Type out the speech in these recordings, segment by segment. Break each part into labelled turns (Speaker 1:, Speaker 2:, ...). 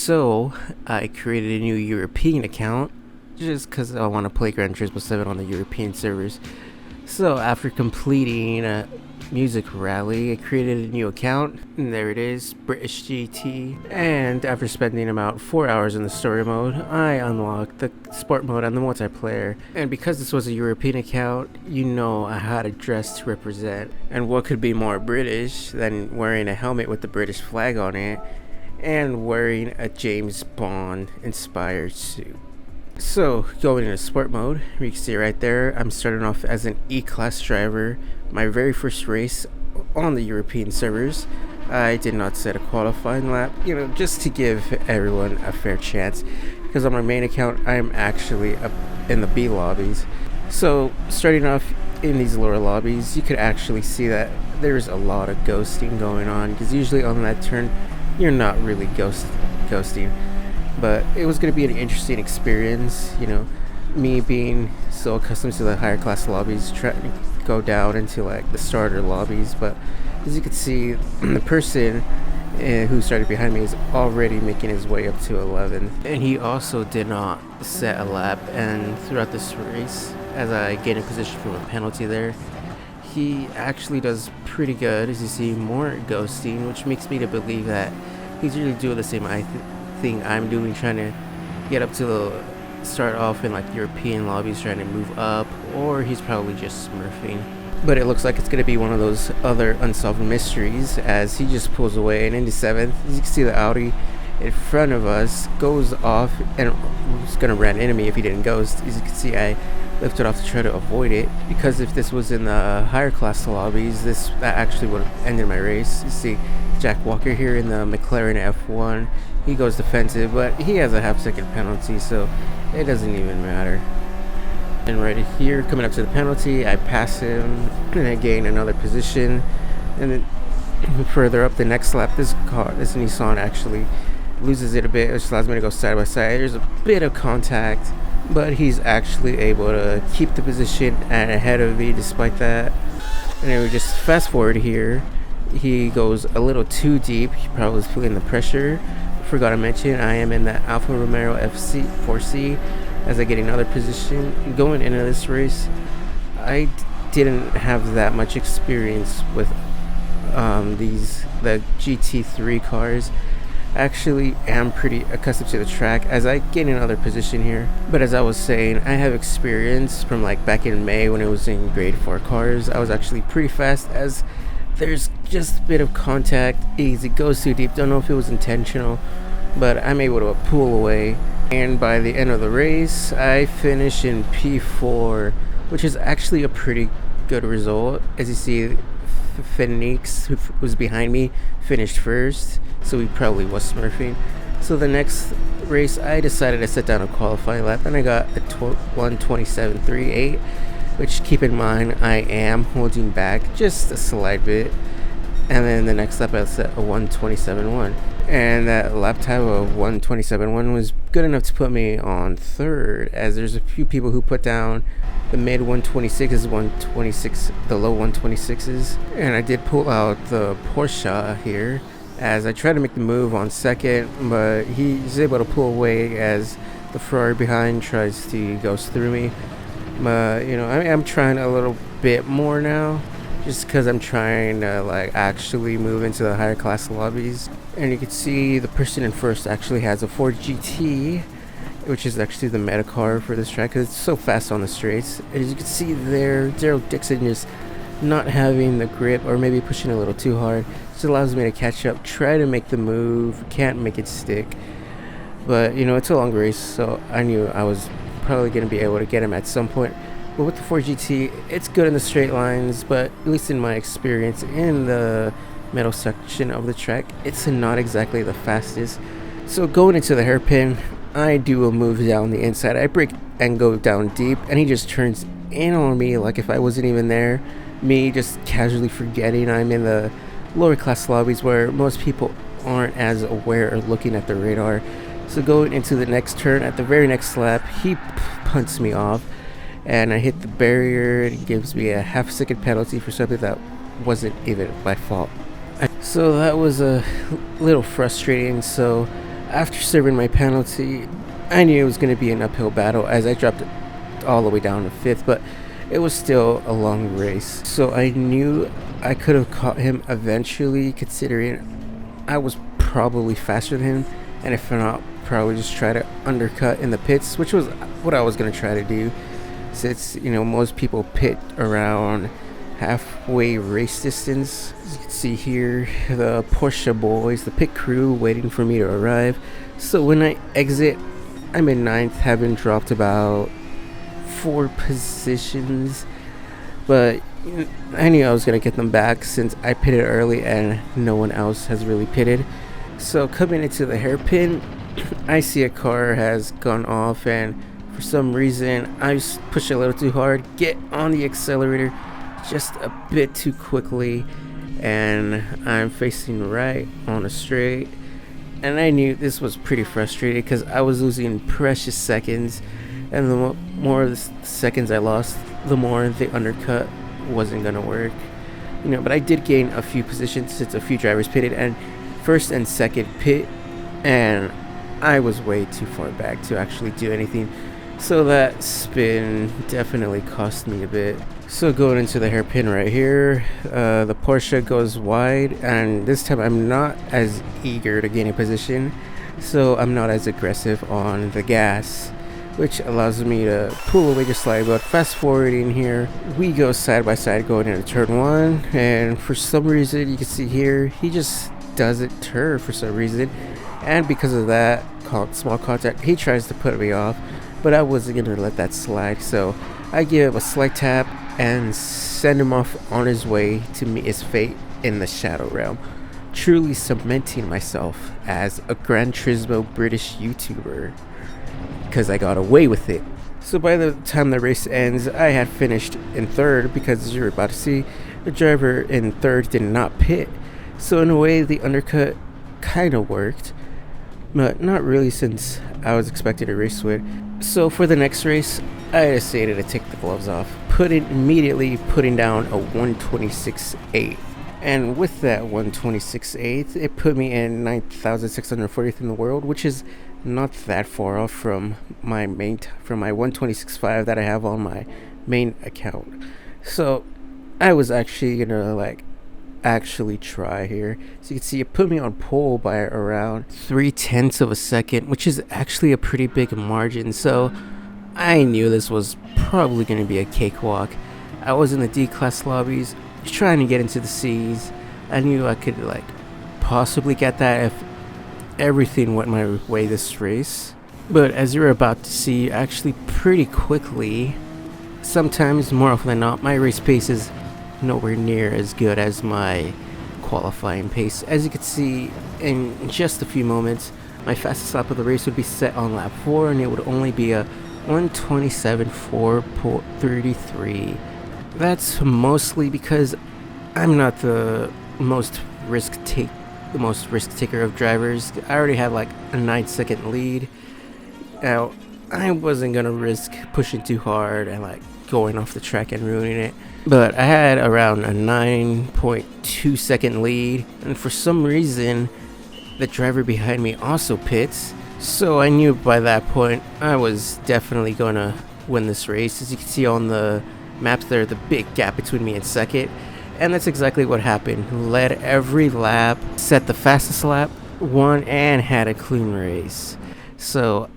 Speaker 1: So I created a new European account just because I want to play Gran Turismo 7 on the European servers. So after completing a music rally, I created a new account, and there it is, British GT. And after spending about 4 hours in the story mode, I unlocked the sport mode and the multiplayer. And because this was a European account, you know I had a dress to represent. And what could be more British than wearing a helmet with the British flag on it and wearing a James Bond inspired suit. So going into sport mode, you can see right there, I'm starting off as an E-class driver. My very first race on the European servers. I did not set a qualifying lap, just to give everyone a fair chance, because on my main account I am actually up in the B lobbies. So starting off in these lower lobbies, you could actually see that there's a lot of ghosting going on, because usually on that turn you're not really ghosting. But it was going to be an interesting experience, me being so accustomed to the higher class lobbies, trying to go down into like the starter lobbies. But as you can see, the person who started behind me is already making his way up to 11, and he also did not set a lap. And throughout this race, as I get in position from a penalty there, he actually does pretty good. As you see, more ghosting, which makes me to believe that he's really doing the same thing I'm doing, trying to get up to the start off in like European lobbies, trying to move up, or he's probably just smurfing. But it looks like it's going to be one of those other unsolved mysteries, as he just pulls away and into 7th. As you can see, the Audi in front of us goes off and was going to run into me if he didn't ghost. As you can see, I lifted off to try to avoid it, because if this was in the higher class lobbies, that actually would have ended my race. You see Jack Walker here in the McLaren F1. He goes defensive, but he has a half-second penalty, so it doesn't even matter. And right here, coming up to the penalty, I pass him, and I gain another position. And then further up the next lap, this Nissan actually loses it a bit, which allows me to go side by side. There's a bit of contact, but he's actually able to keep the position and ahead of me despite that. And then we just fast forward here. He goes a little too deep. He probably was feeling the pressure. Forgot to mention, I am in the Alfa Romeo FC 4C as I get another position. Going into this race, I didn't have that much experience with the GT3 cars. Actually, am pretty accustomed to the track as I get another position here. But as I was saying, I have experience from like back in May when it was in grade 4 cars. I was actually pretty fast, as there's just a bit of contact. It goes too deep. Don't know if it was intentional, but I'm able to pull away. And by the end of the race, I finish in P4, which is actually a pretty good result. As you see, Phoenix, who was behind me, finished first, so he probably was smurfing. So the next race, I decided to set down a qualifying lap, and I got a 1:27.38, which, keep in mind, I am holding back just a slight bit. And then the next lap I set a 1:27.1, and that lap time of 1:27.1 was good enough to put me on third, as there's a few people who put down the mid 126s, 126, the low 126s, and I did pull out the Porsche here as I tried to make the move on second, but he's able to pull away as the Ferrari behind tries to ghost through me. But I'm trying a little bit more now, just because I'm trying to like actually move into the higher class lobbies. And you can see the person in first actually has a Ford GT, which is actually the meta car for this track because it's so fast on the straights. As you can see there, Daryl Dixon just not having the grip, or maybe pushing a little too hard. Just allows me to catch up, try to make the move, can't make it stick. But it's a long race, so I knew I was probably going to be able to get him at some point. But with the Ford GT, it's good in the straight lines, but at least in my experience in the middle section of the track, it's not exactly the fastest. So going into the hairpin, I do a move down the inside. I brake and go down deep, and he just turns in on me like if I wasn't even there. Me just casually forgetting I'm in the lower class lobbies where most people aren't as aware or looking at the radar. So going into the next turn, at the very next lap, he punts me off, and I hit the barrier. It gives me a half-second penalty for something that wasn't even my fault. So that was a little frustrating. So After serving my penalty, I knew it was going to be an uphill battle as I dropped all the way down to 5th, but it was still a long race. So I knew I could have caught him eventually, considering I was probably faster than him, and if not, probably just try to undercut in the pits, which was what I was going to try to do, since most people pit around halfway race distance. As you can see here, the Porsche boys, the pit crew, waiting for me to arrive. So when I exit, I'm in 9th, having dropped about 4 positions, but I knew I was gonna get them back since I pitted early and no one else has really pitted. So coming into the hairpin, I see a car has gone off, and for some reason I just push a little too hard, get on the accelerator just a bit too quickly, and I'm facing right on a straight. And I knew this was pretty frustrating because I was losing precious seconds, and the more the seconds I lost, the more the undercut wasn't gonna work. But I did gain a few positions since a few drivers pitted, and first and second pit, and I was way too far back to actually do anything. So that spin definitely cost me a bit. So going into the hairpin right here, the Porsche goes wide, and this time I'm not as eager to gain a position, so I'm not as aggressive on the gas, which allows me to pull away just slightly. But fast forwarding here, we go side by side going into turn 1, and for some reason, you can see here, he just doesn't turn for some reason, and because of that, called small contact, he tries to put me off, but I wasn't going to let that slide, so I give a slight tap and send him off on his way to meet his fate in the Shadow Realm, truly cementing myself as a Gran Turismo British YouTuber, because I got away with it. So by the time the race ends, I had finished in 3rd, because as you're about to see, the driver in 3rd did not pit. So in a way, the undercut kind of worked, but not really, since I was expected to race with. So for the next race, I decided to take the gloves off, immediately putting down a 126.8. And with that 126.8, it put me in 9,640th in the world, which is not that far off from my 126.5 that I have on my main account. So I was actually gonna actually try here. So you can see it put me on pole by around 0.3 of a second, which is actually a pretty big margin. So I knew this was probably going to be a cakewalk. I was in the D-class lobbies trying to get into the C's. I knew I could possibly get that if everything went my way this race. But as you're about to see, actually pretty quickly, sometimes, more often than not, my race pace is nowhere near as good as my qualifying pace. As you can see, in just a few moments, my fastest lap of the race would be set on lap 4, and it would only be a 127.433. That's mostly because I'm not the most risk taker of drivers. I already had a 9-second lead. Now, I wasn't gonna risk pushing too hard and going off the track and ruining it. But I had around a 9.2 second lead, and for some reason, the driver behind me also pits. So I knew by that point I was definitely gonna win this race. As you can see on the maps there, the big gap between me and second, and that's exactly what happened. Led every lap, set the fastest lap, won, and had a clean race. So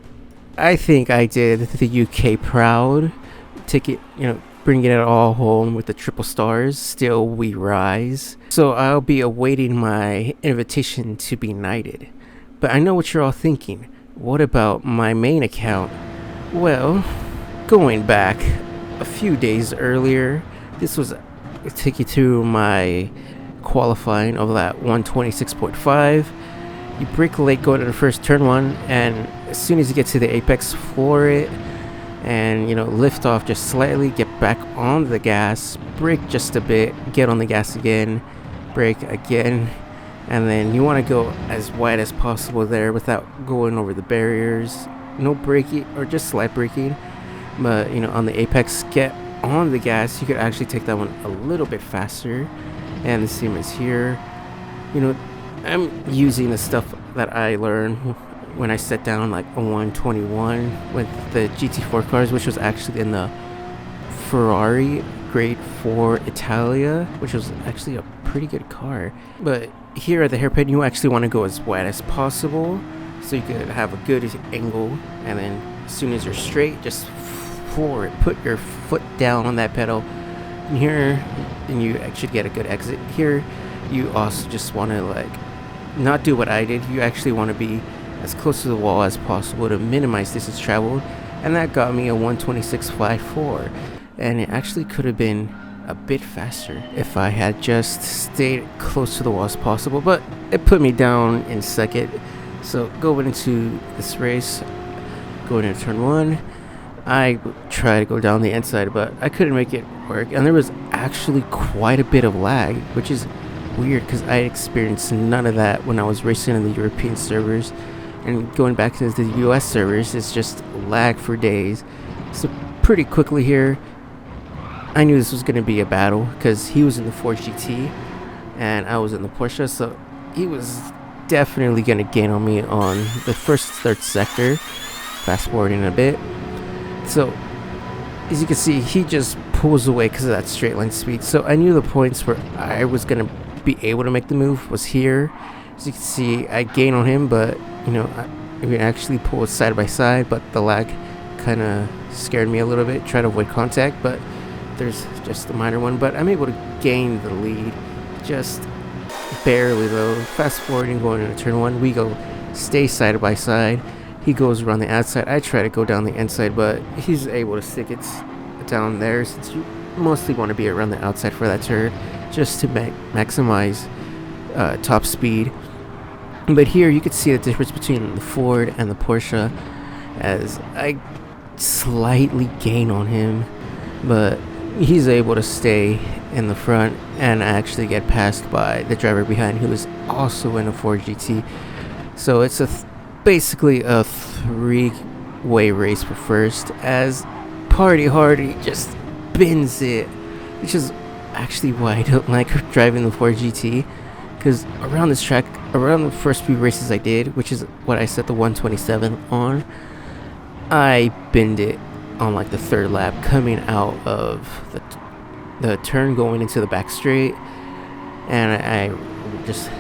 Speaker 1: I think I did the UK proud. Bringing it all home with the triple stars. Still we rise. So I'll be awaiting my invitation to be knighted. But I know what you're all thinking. What about my main account? Well, going back a few days earlier, this was take you through my qualifying of that 126.5. You brake late going to the first turn 1, and as soon as you get to the apex, floor it, and lift off just slightly, get back on the gas, brake just a bit, get on the gas again, brake again, and then you want to go as wide as possible there without going over the barriers. No braking, or just slight braking, but on the apex, get on the gas. You could actually take that one a little bit faster, and the same as here. I'm using the stuff that I learned when I set down like a 121 with the GT4 cars, which was actually in the Ferrari Grade 4 Italia, which was actually a pretty good car. But here at the hairpin, you actually want to go as wide as possible so you could have a good angle, and then as soon as you're straight, just forward, put your foot down on that pedal. And here, and you should get a good exit. Here, you also just want to like not do what I did. You actually want to be as close to the wall as possible to minimize distance traveled, and that got me a 126.54, and it actually could have been a bit faster if I had just stayed close to the wall as possible, but it put me down in second. So going into this race, going into turn 1, I tried to go down the inside, but I couldn't make it work, and there was actually quite a bit of lag, which is weird because I experienced none of that when I was racing in the European servers, and going back to the US servers, it's just lag for days. So pretty quickly here, I knew this was going to be a battle because he was in the Ford GT and I was in the Porsche, so he was definitely going to gain on me on the first third sector. Fast forwarding a bit, so as you can see, he just pulls away because of that straight line speed. So I knew the points where I was going to be able to make the move was here. As you can see, I gain on him, but you know, I can actually pull it side by side, but the lag kind of scared me a little bit, try to avoid contact, but there's just a minor one. But I'm able to gain the lead, just barely though. Fast forwarding, going into turn 1, we go stay side by side. He goes around the outside, I try to go down the inside, but he's able to stick it down there, since you mostly want to be around the outside for that turn, just to maximize top speed. But here you could see the difference between the Ford and the Porsche, as I slightly gain on him, but he's able to stay in the front, and I actually get passed by the driver behind, who is also in a Ford GT. So it's basically a three-way race for first, as Party Hardy just bins it, which is actually why I don't like driving the Ford GT, because around this track, around the first few races I did, which is what I set the 127 on, I binned it on like the third lap, coming out of the turn going into the back straight, and I just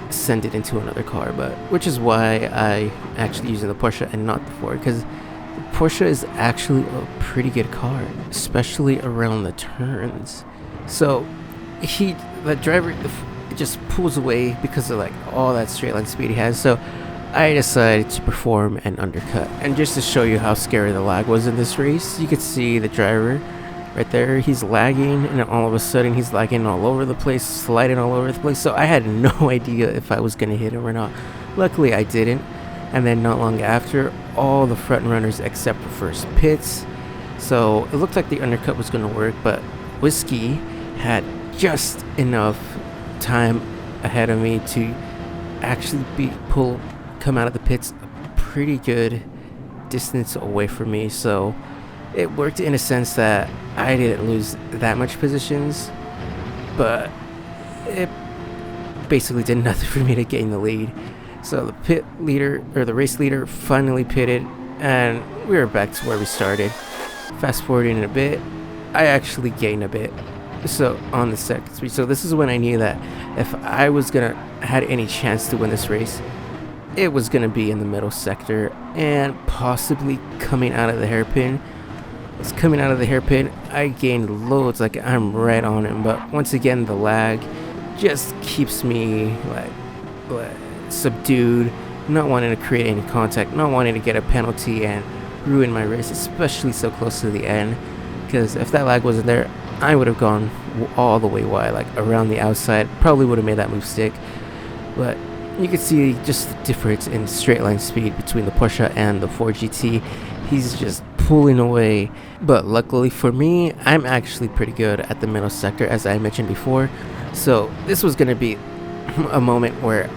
Speaker 1: send it into another car, but which is why I actually using the Porsche and not the Ford, because the Porsche is actually a pretty good car, especially around the turns. So the driver just pulls away because of like all that straight line speed he has. So I decided to perform an undercut, and just to show you how scary the lag was in this race, you could see the driver right there, he's lagging, and all of a sudden he's lagging all over the place, sliding all over the place. So I had no idea if I was going to hit him or not. Luckily I didn't, and then not long after, all the front runners except for first pits. So it looked like the undercut was going to work, but Whiskey had just enough time ahead of me to actually come out of the pits a pretty good distance away from me. So it worked in a sense that I didn't lose that much positions, but it basically did nothing for me to gain the lead. So the pit leader, or the race leader, finally pitted, and we were back to where we started. Fast forwarding a bit, I actually gained a bit, so on the second speed. So this is when I knew that if I was gonna had any chance to win this race, it was gonna be in the middle sector and possibly coming out of the hairpin. It's coming out of the hairpin, I gained loads, like I'm right on him, but once again the lag just keeps me like subdued, not wanting to create any contact, not wanting to get a penalty and ruin my race, especially so close to the end, because if that lag wasn't there, I would have gone all the way wide, like around the outside, probably would have made that move stick. But you can see just the difference in straight line speed between the Porsche and the Ford GT. He's just pulling away, but luckily for me, I'm actually pretty good at the middle sector, as I mentioned before. So this was going to be a moment where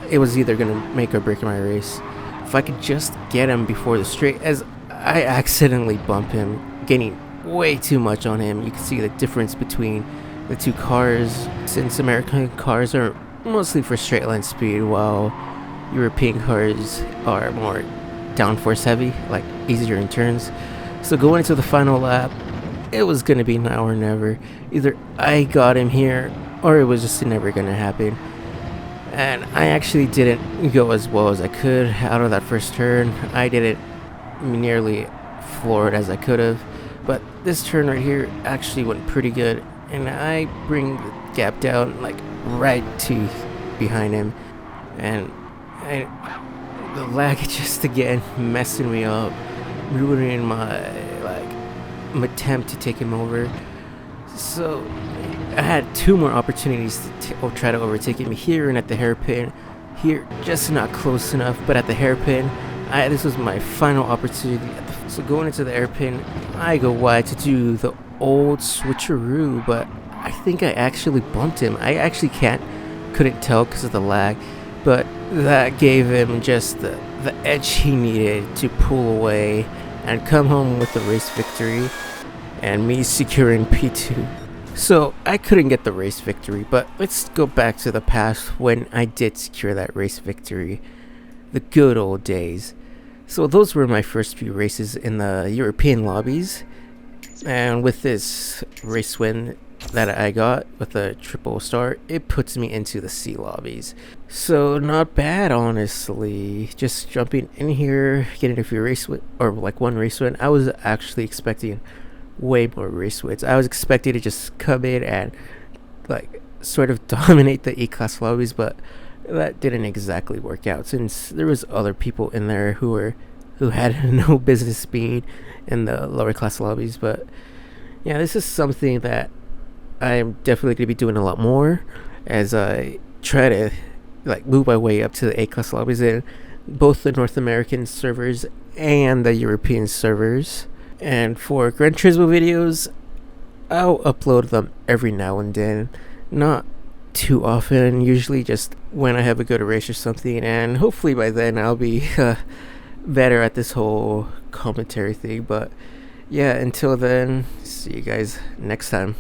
Speaker 1: it was either going to make or break my race. If I could just get him before the straight, as I accidentally bump him, gaining way too much on him. You can see the difference between the two cars, since American cars are mostly for straight line speed, while European cars are more downforce heavy, like easier in turns. So going into the final lap, it was gonna be now or never. Either I got him here, or it was just never gonna happen. And I actually didn't go as well as I could out of that first turn. I didn't nearly floor it as I could have, but this turn right here actually went pretty good, and I bring the gap down like right to behind him, and the lag just again messing me up, ruining my attempt to take him over. So I had two more opportunities to try to overtake him here and at the hairpin. Here, just not close enough, but at the hairpin, this was my final opportunity. So going into the hairpin, I go wide to do the old switcheroo, but I think I actually bumped him. I actually couldn't tell because of the lag, but that gave him just the edge he needed to pull away and come home with the race victory, and me securing P2. So I couldn't get the race victory, but let's go back to the past when I did secure that race victory. The good old days. So those were my first few races in the European lobbies, and with this race win that I got with a triple star, it puts me into the C lobbies. So not bad, honestly. Just jumping in here, getting a few race win, or like one race win. I was actually expecting way more race wins. I was expecting to just come in and like sort of dominate the E-class lobbies, but that didn't exactly work out since there was other people in there who had no business being in the lower class lobbies. But yeah, this is something that I'm definitely going to be doing a lot more as I try to like move my way up to the A-class lobbies in both the North American servers and the European servers. And for Gran Turismo videos, I'll upload them every now and then, not too often, usually just when I have a good race or something, and hopefully by then I'll be better at this whole commentary thing. But yeah, until then, see you guys next time.